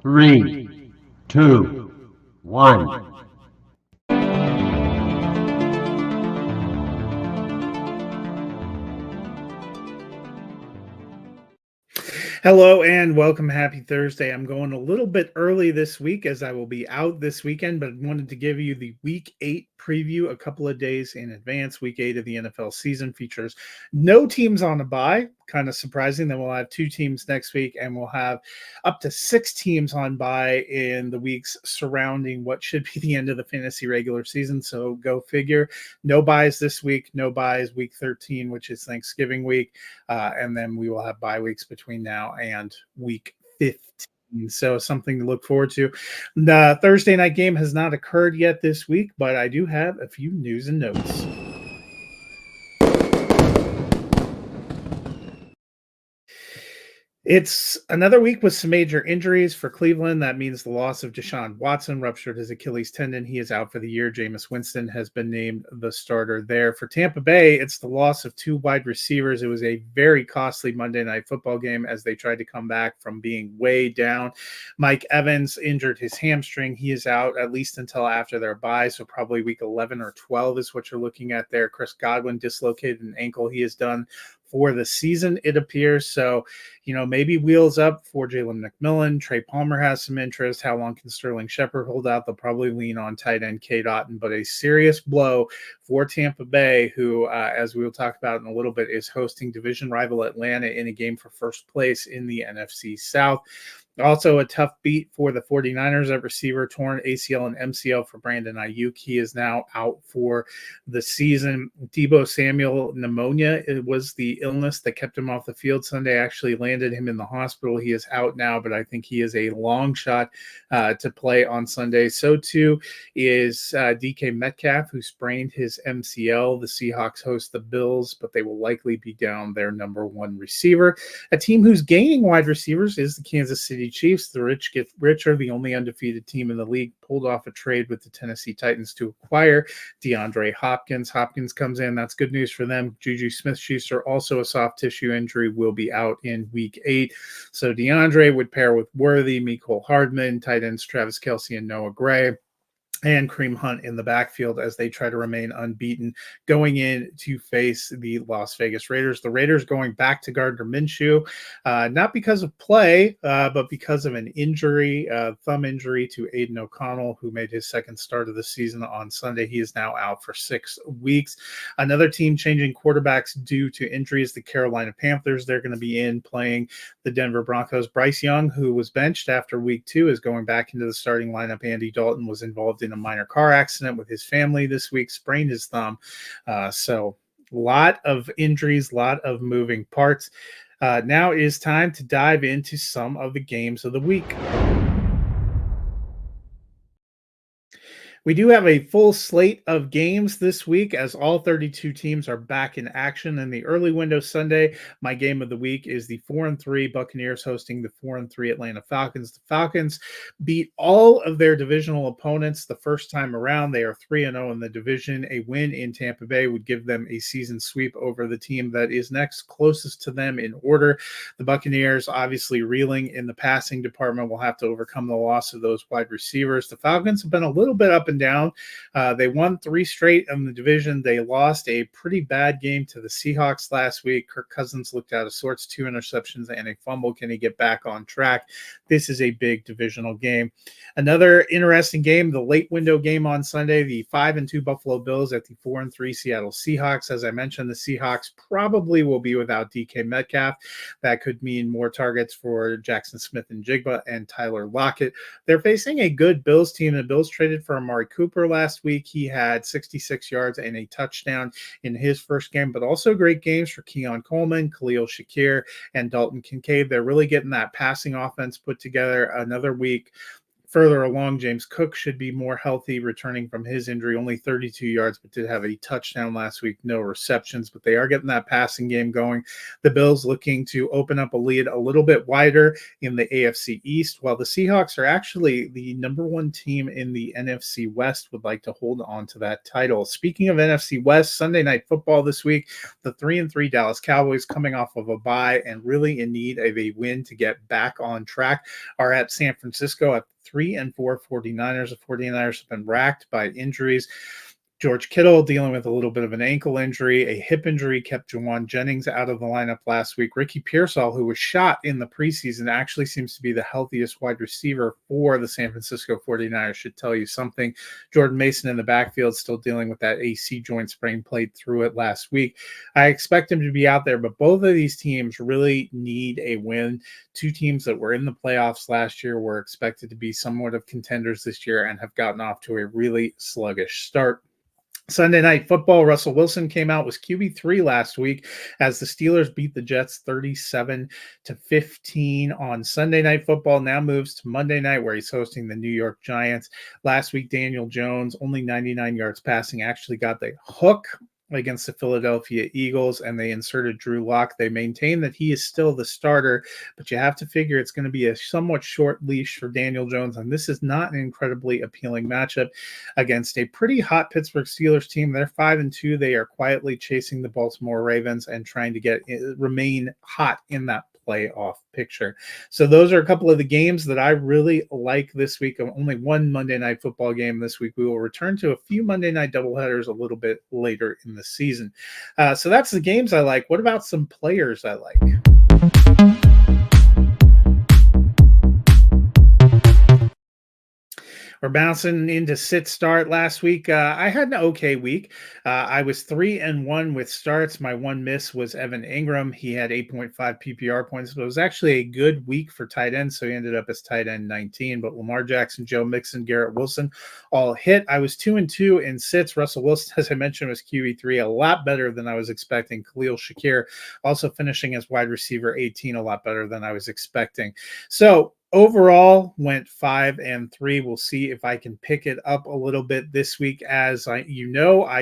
Three, two, one. Hello and welcome. Happy Thursday. I'm going a little bit early this week as I will be out this weekend, but wanted to give you the Week 8 preview a couple of days in advance. Week 8 of the NFL season features no teams on a bye. Kind of surprising. Then we'll have 2 teams next week, and we'll have up to 6 teams on bye in the weeks surrounding what should be the end of the fantasy regular season. So go figure. No buys this week. No buys week 13, which is Thanksgiving week. And then we will have bye weeks between now and week 15. So something to look forward to. The Thursday night game has not occurred yet this week, but I do have a few news and notes. It's another week with some major injuries for Cleveland. That means the loss of Deshaun Watson, ruptured his Achilles tendon. He is out for the year. Jameis Winston has been named the starter there. For Tampa Bay, it's the loss of 2 wide receivers. It was a very costly Monday Night Football game as they tried to come back from being way down. Mike Evans injured his hamstring. He is out at least until after their bye, so probably week 11 or 12 is what you're looking at there. Chris Godwin dislocated an ankle. He is done for the season, it appears. So, maybe wheels up for Jalen McMillan. Trey Palmer has some interest. How long can Sterling Shepard hold out? They'll probably lean on tight end Cade Otton, but a serious blow for Tampa Bay, who, as we will talk about in a little bit, is hosting division rival Atlanta in a game for first place in the NFC South. Also a tough beat for the 49ers at receiver, torn ACL and MCL for Brandon Ayuk. He is now out for the season. Deebo Samuel, pneumonia, it was the illness that kept him off the field Sunday, actually landed him in the hospital. He is out now, but I think he is a long shot to play on Sunday. So too is DK Metcalf, who sprained his MCL. The Seahawks host the Bills, but they will likely be down their number 1 receiver. A team who's gaining wide receivers is the Kansas City Chiefs. The rich get richer. The only undefeated team in the league pulled off a trade with the Tennessee Titans to acquire DeAndre Hopkins. Hopkins comes in. That's good news for them. Juju Smith-Schuster, also a soft tissue injury, will be out in week 8. So DeAndre would pair with Worthy, Mecole Hardman, tight ends Travis Kelce and Noah Gray, and Kareem Hunt in the backfield as they try to remain unbeaten going in to face the Las Vegas Raiders. The Raiders going back to Gardner Minshew, not because of play, but because of an injury, thumb injury to Aiden O'Connell, who made his second start of the season on Sunday. He is now out for 6 weeks. Another team changing quarterbacks due to injuries, the Carolina Panthers. They're going to be in playing the Denver Broncos. Bryce Young, who was benched after week 2, is going back into the starting lineup. Andy Dalton was involved in a minor car accident with his family this week, sprained his thumb. So a lot of injuries, a lot of moving parts. Now it is time to dive into some of the games of the week. We do have a full slate of games this week as all 32 teams are back in action in the early window Sunday. My game of the week is the 4-3 Buccaneers hosting the 4-3 Atlanta Falcons. The Falcons beat all of their divisional opponents the first time around. They are 3-0 in the division. A win in Tampa Bay would give them a season sweep over the team that is next closest to them in order. The Buccaneers, obviously reeling in the passing department, will have to overcome the loss of those wide receivers. The Falcons have been a little bit up and down. They won 3 straight in the division. They lost a pretty bad game to the Seahawks last week. Kirk Cousins looked out of sorts, 2 interceptions and a fumble. Can he get back on track? This is a big divisional game. Another interesting game, the late window game on Sunday, the 5-2 Buffalo Bills at the 4-3 Seattle Seahawks. As I mentioned, the Seahawks probably will be without DK Metcalf. That could mean more targets for Jackson Smith-Njigba and Tyler Lockett. They're facing a good Bills team. The Bills traded for Amari Cooper last week. He had 66 yards and a touchdown in his first game, but also great games for Keon Coleman, Khalil Shakir, and Dalton Kincaid. They're really getting that passing offense put together. Another week further along. James Cook should be more healthy, returning from his injury, only 32 yards, but did have a touchdown last week, no receptions, but they are getting that passing game going. The Bills looking to open up a lead a little bit wider in the AFC East, while the Seahawks are actually the number one team in the NFC West, would like to hold on to that title. Speaking of NFC West, Sunday Night Football this week, the 3-3 Dallas Cowboys, coming off of a bye and really in need of a win to get back on track, are at San Francisco at 3-4 49ers. The 49ers have been racked by injuries. George Kittle dealing with a little bit of an ankle injury. A hip injury kept Jawan Jennings out of the lineup last week. Ricky Pearsall, who was shot in the preseason, actually seems to be the healthiest wide receiver for the San Francisco 49ers. Should tell you something. Jordan Mason in the backfield still dealing with that AC joint sprain, played through it last week. I expect him to be out there, but both of these teams really need a win. Two teams that were in the playoffs last year were expected to be somewhat of contenders this year and have gotten off to a really sluggish start. Sunday Night Football, Russell Wilson came out, was QB3 last week as the Steelers beat the Jets 37-15 on Sunday Night Football. Now moves to Monday night, where he's hosting the New York Giants. Last week, Daniel Jones, only 99 yards passing, actually got the hook against the Philadelphia Eagles, and they inserted Drew Lock. They maintain that he is still the starter, but you have to figure it's going to be a somewhat short leash for Daniel Jones, and this is not an incredibly appealing matchup against a pretty hot Pittsburgh Steelers team. They're 5-2. They are quietly chasing the Baltimore Ravens and trying to remain hot in that playoff picture. So those are a couple of the games that I really like this week. Only one Monday Night Football game this week. We will return to a few Monday night doubleheaders a little bit later in the season. So that's the games I like. What about some players I like? We're bouncing into sit start. Last week, I had an okay week. I was 3-1 with starts. My one miss was Evan Ingram. He had 8.5 PPR points, but it was actually a good week for tight ends, so he ended up as tight end 19. But Lamar Jackson, Joe Mixon, Garrett Wilson all hit. I was 2-2 in sits. Russell Wilson, as I mentioned, was QB3, a lot better than I was expecting. Khalil Shakir also finishing as wide receiver 18, a lot better than I was expecting. So overall, went 5-3. We'll see if I can pick it up a little bit this week. As I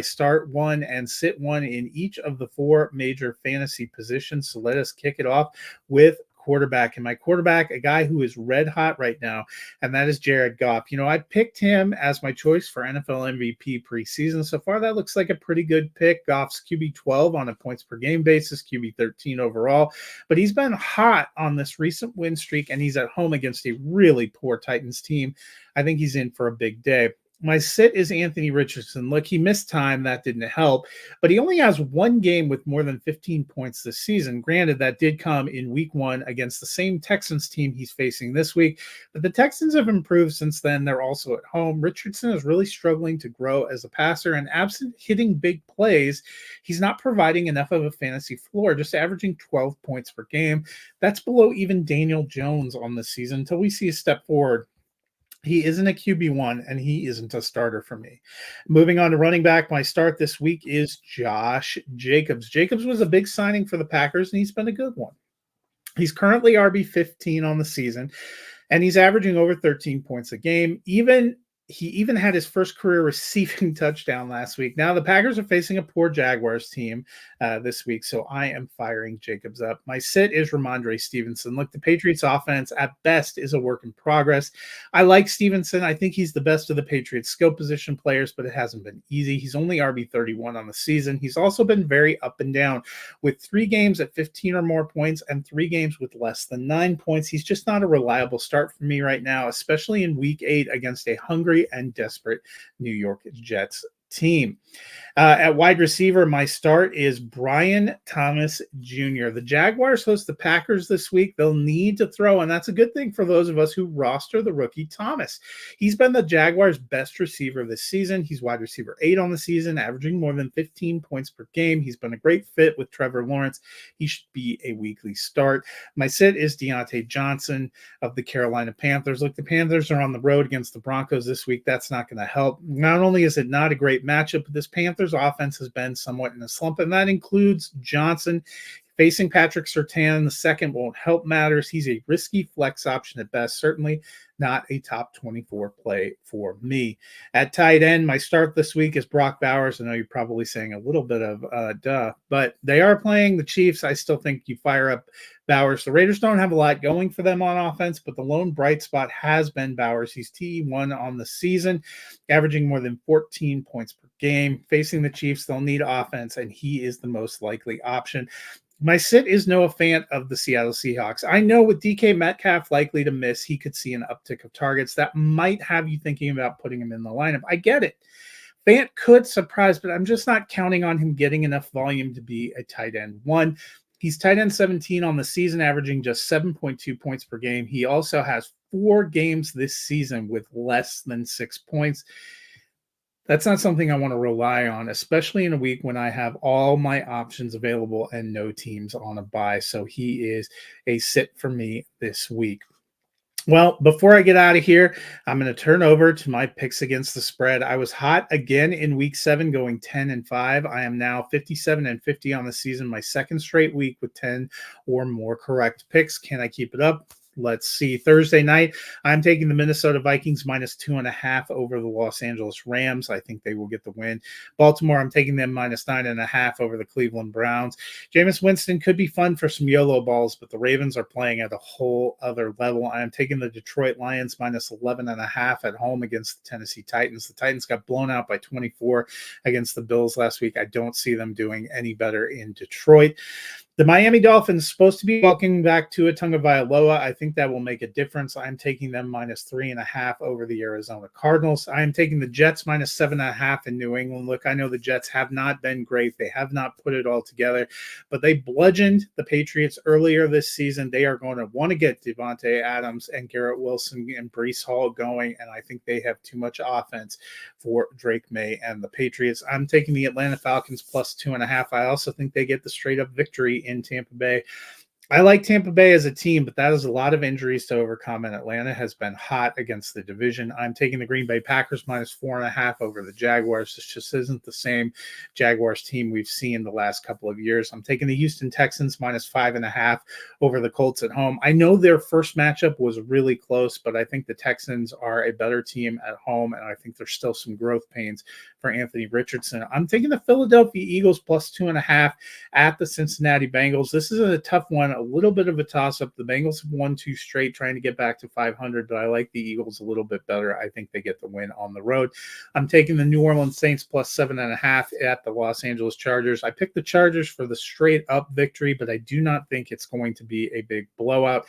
start one and sit one in each of the four major fantasy positions. So let us kick it off with quarterback. And my quarterback, a guy who is red hot right now, and that is Jared Goff. I picked him as my choice for NFL MVP preseason. So far, that looks like a pretty good pick. Goff's QB 12 on a points per game basis, QB 13 overall, but he's been hot on this recent win streak, and he's at home against a really poor Titans team. I think he's in for a big day. My sit is Anthony Richardson. Look, he missed time. That didn't help. But he only has one game with more than 15 points this season. Granted, that did come in week 1 against the same Texans team he's facing this week. But the Texans have improved since then. They're also at home. Richardson is really struggling to grow as a passer. And absent hitting big plays, he's not providing enough of a fantasy floor, just averaging 12 points per game. That's below even Daniel Jones on the season until we see a step forward. He isn't a QB1, and he isn't a starter for me. Moving on to running back, my start this week is Josh Jacobs. Jacobs was a big signing for the Packers, and he's been a good one. He's currently RB15 on the season, and he's averaging over 13 points a game. He even had his first career receiving touchdown last week. Now, the Packers are facing a poor Jaguars team this week, so I am firing Jacobs up. My sit is Ramondre Stevenson. Look, the Patriots offense at best is a work in progress. I like Stevenson. I think he's the best of the Patriots skill position players, but it hasn't been easy. He's only RB31 on the season. He's also been very up and down with 3 games at 15 or more points and 3 games with less than 9 points. He's just not a reliable start for me right now, especially in week 8 against a hungry and desperate New York Jets team. At wide receiver, my start is Brian Thomas Jr. The Jaguars host the Packers this week. They'll need to throw, and that's a good thing for those of us who roster the rookie Thomas. He's been the Jaguars' best receiver this season. He's wide receiver 8 on the season, averaging more than 15 points per game. He's been a great fit with Trevor Lawrence. He should be a weekly start. My sit is Deontay Johnson of the Carolina Panthers. Look, the Panthers are on the road against the Broncos this week. That's not going to help. Not only is it not a great matchup, but this Panthers offense has been somewhat in a slump, and that includes Johnson. Facing Patrick Surtain the second won't help matters. He's a risky flex option at best, certainly not a top 24 play for me. At tight end, my start this week is Brock Bowers. I know you're probably saying a little bit of duh, but they are playing the Chiefs. I still think you fire up Bowers. The Raiders don't have a lot going for them on offense, but the lone bright spot has been Bowers. He's T1 on the season, averaging more than 14 points per game. Facing the Chiefs, they'll need offense, and he is the most likely option. My sit is Noah Fant of the Seattle Seahawks. I know with DK Metcalf likely to miss, he could see an uptick of targets. That might have you thinking about putting him in the lineup. I get it. Fant could surprise, but I'm just not counting on him getting enough volume to be a tight end one. He's tight end 17 on the season, averaging just 7.2 points per game. He also has 4 games this season with less than 6 points. That's not something I want to rely on, especially in a week when I have all my options available and no teams on a bye. So he is a sit for me this week. Well, before I get out of here, I'm going to turn over to my picks against the spread. I was hot again in week 7, going 10-5. I am now 57-50 on the season, my second straight week with 10 or more correct picks. Can I keep it up? Let's see. Thursday night, I'm taking the Minnesota Vikings -2.5 over the Los Angeles Rams. I think they will get the win. Baltimore, I'm taking them -9.5 over the Cleveland Browns. Jameis Winston could be fun for some YOLO balls, but the Ravens are playing at a whole other level. I am taking the Detroit Lions -11.5 at home against the Tennessee Titans. The Titans got blown out by 24 against the Bills last week. I don't see them doing any better in Detroit. The Miami Dolphins supposed to be welcoming back Tua Tagovailoa. I think that will make a difference. I'm taking them -3.5 over the Arizona Cardinals. I am taking the Jets -7.5 in New England. Look, I know the Jets have not been great. They have not put it all together, but they bludgeoned the Patriots earlier this season. They are going to want to get Devontae Adams and Garrett Wilson and Breece Hall going, and I think they have too much offense for Drake May and the Patriots. I'm taking the Atlanta Falcons +2.5. I also think they get the straight-up victory in Tampa Bay. I like Tampa Bay as a team, but that is a lot of injuries to overcome, and Atlanta has been hot against the division. I'm taking the Green Bay Packers -4.5 over the Jaguars. This just isn't the same Jaguars team we've seen the last couple of years. I'm taking the Houston Texans -5.5 over the Colts at home. I know their first matchup was really close, but I think the Texans are a better team at home, and I think there's still some growth pains for Anthony Richardson. I'm taking the Philadelphia Eagles +2.5 at the Cincinnati Bengals. This is a tough one. A little bit of a toss-up. The Bengals have won 2 straight, trying to get back to 500, but I like the Eagles a little bit better. I think they get the win on the road. I'm taking the New Orleans Saints +7.5 at the Los Angeles Chargers. I picked the Chargers for the straight-up victory, but I do not think it's going to be a big blowout.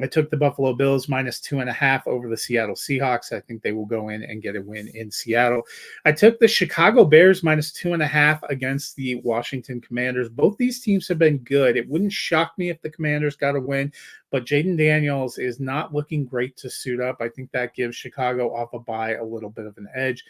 I took the Buffalo Bills -2.5 over the Seattle Seahawks. I think they will go in and get a win in Seattle. I took the Chicago Bears -2.5 against the Washington Commanders. Both these teams have been good. It wouldn't shock me if the Commanders got a win, but Jaden Daniels is not looking great to suit up. I think that gives Chicago off a bye a little bit of an edge.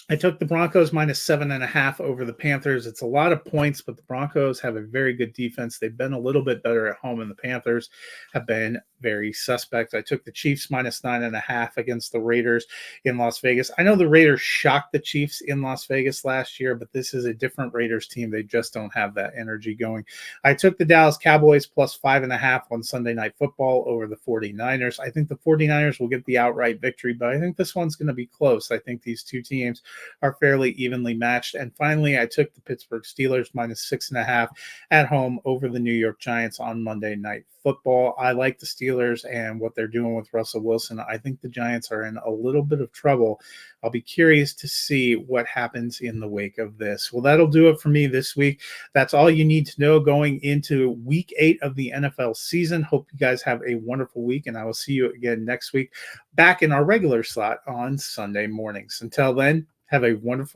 I took the Broncos -7.5 over the Panthers. It's a lot of points, but the Broncos have a very good defense. They've been a little bit better at home, and the Panthers have been very suspect. I took the Chiefs -9.5 against the Raiders in Las Vegas. I know the Raiders shocked the Chiefs in Las Vegas last year, but this is a different Raiders team. They just don't have that energy going. I took the Dallas Cowboys +5.5 on Sunday Night Football over the 49ers. I think the 49ers will get the outright victory, but I think this one's going to be close. I think these two teams are fairly evenly matched. And finally, I took the Pittsburgh Steelers -6.5 at home over the New York Giants on Monday Night Football. I like the Steelers and what they're doing with Russell Wilson. I think the Giants are in a little bit of trouble. I'll be curious to see what happens in the wake of this. Well, that'll do it for me this week. That's all you need to know going into week 8 of the NFL season. Hope you guys have a wonderful week, and I will see you again next week back in our regular slot on Sunday mornings. Until then, have a wonderful